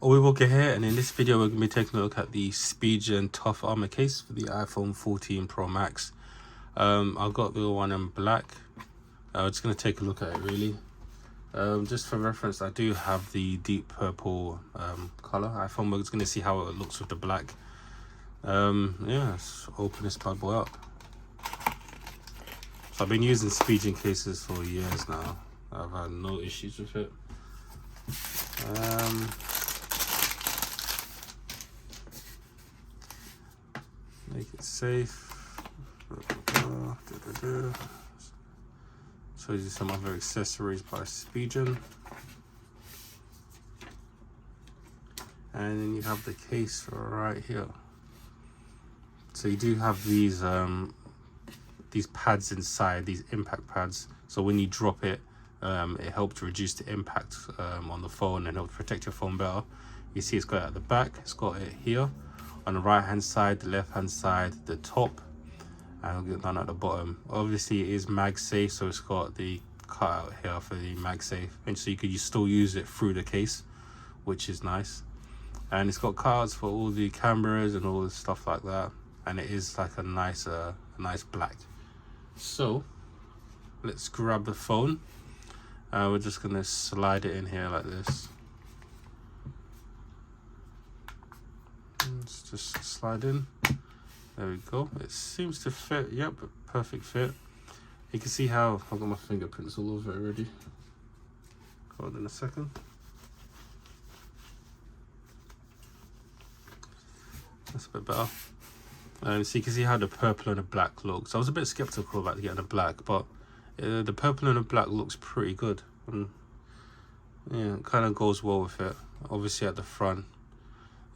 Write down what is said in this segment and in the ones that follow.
Walker here, and in this video we're going to be taking a look at the Spigen Tough Armor case for the iPhone 14 Pro Max. I've got the one in black. I'm just going to take a look at it really. Just for reference, I do have the deep purple color iPhone. We're just going to see how it looks with the black. Yeah, let's open this bad boy up. So I've been using Spigen cases for years now. I've had no issues with it. Make it safe. Shows you some other accessories by Spigen. And then you have the case right here. So you do have these pads inside, these impact pads. So when you drop it, it helps reduce the impact on the phone and helps protect your phone better. You see it's got it at the back, it's got it here on the right hand side, the left hand side, the top, and I'll get down at the bottom. Obviously it is MagSafe, so it's got the cutout here for the MagSafe, and so you could still use it through the case, which is nice. And it's got cutouts for all the cameras and all the stuff like that, and it is like a nice black. So let's grab the phone. We're just gonna slide it in here like this. Let's just slide in. There we go. It seems to fit. Yep, perfect fit. You can see how I've got my fingerprints all over it already. Hold on a second. That's a bit better. So you can see how the purple and the black looks. I was a bit skeptical about getting the black, but the purple and the black looks pretty good. And yeah, it kind of goes well with it. Obviously at the front,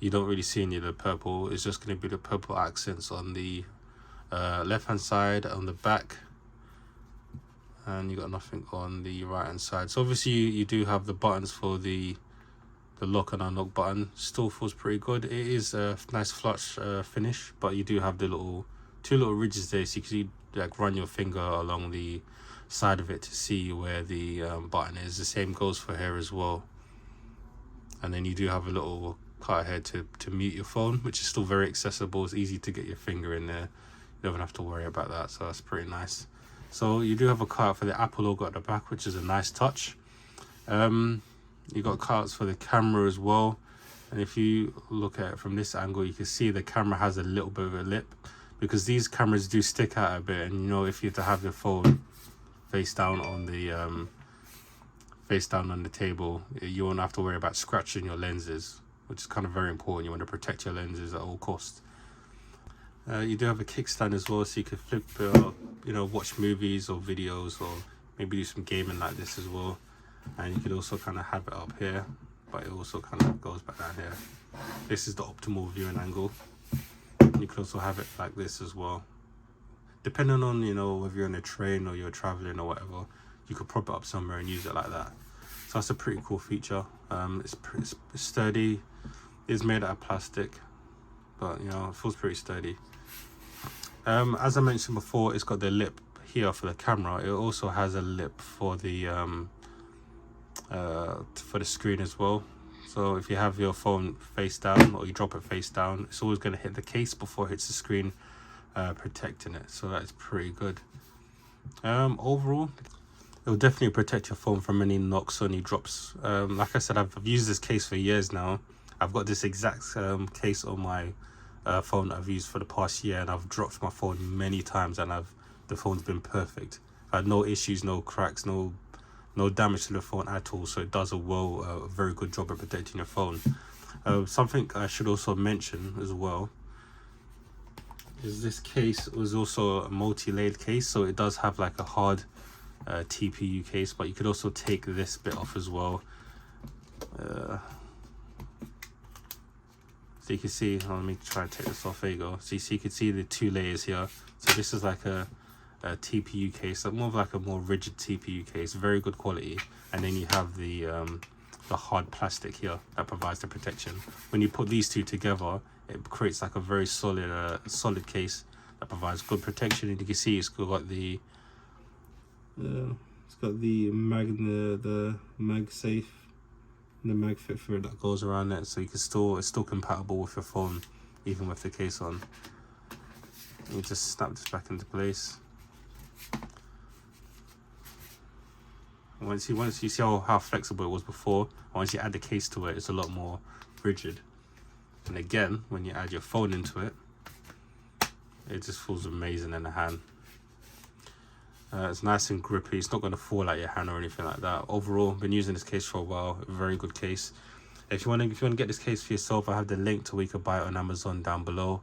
you don't really see any of the purple. It's just going to be the purple accents on the left hand side, on the back, and you got nothing on the right hand side. So obviously you do have the buttons for the lock and unlock button. Still feels pretty good. It is a nice flush finish, but you do have the two little ridges there, so you can like run your finger along the side of it to see where the button is. The same goes for here as well. And then you do have a little cut ahead to mute your phone, which is still very accessible. It's easy to get your finger in there. You don't have to worry about that, so that's pretty nice. So you do have a cutout for the Apple logo at the back, which is a nice touch. You got cutouts for the camera as well, and if you look at it from this angle, you can see the camera has a little bit of a lip, because these cameras do stick out a bit, and you know, if you have to have your phone face down on the table, you won't have to worry about scratching your lenses, which is kind of very important. You want to protect your lenses at all costs. You do have a kickstand as well, so you could flip, watch movies or videos, or maybe do some gaming like this as well. And you could also kind of have it up here, but it also kind of goes back down here. This is the optimal viewing angle. You could also have it like this as well. Depending on, whether you're on a train or you're traveling or whatever, you could prop it up somewhere and use it like that. So that's a pretty cool feature. It's sturdy. It's made out of plastic, but it feels pretty sturdy. As I mentioned before, it's got the lip here for the camera. It also has a lip for the screen as well. So if you have your phone face down or you drop it face down, it's always going to hit the case before it hits the screen, protecting it. So that's pretty good. Overall, it will definitely protect your phone from any knocks or any drops. Like I said, I've used this case for years now. I've got this exact case on my phone I've used for the past year, and I've dropped my phone many times, and the phone's been perfect. I had no issues, no cracks, no damage to the phone at all. So it does a very good job at protecting your phone. Something I should also mention as well is this case was also a multi-layered case, so it does have like a hard TPU case, but you could also take this bit off as well. So you can see, let me try and take this off. There you go. So you can see the two layers here. So this is like a TPU case, more of like a more rigid TPU case, very good quality. And then you have the hard plastic here that provides the protection. When you put these two together, it creates like a very solid case that provides good protection. And you can see it's got the MagSafe the mag fit through that goes around it, so you can still, it's still compatible with your phone even with the case on. You just snap this back into place. Once you see how flexible it was before, once you add the case to it, it's a lot more rigid. And again, when you add your phone into it, it just feels amazing in the hand. It's nice and grippy. It's not going to fall out your hand or anything like that. Overall, been using this case for a while. A very good case. If you want to get this case for yourself, I have the link to where you can buy it on Amazon down below.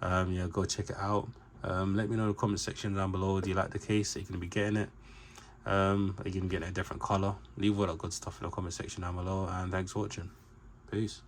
Yeah, go check it out. Let me know in the comment section down below. Do you like the case? Are you going to be getting it? Are you going to be getting a different color? Leave all that good stuff in the comment section down below. And thanks for watching. Peace.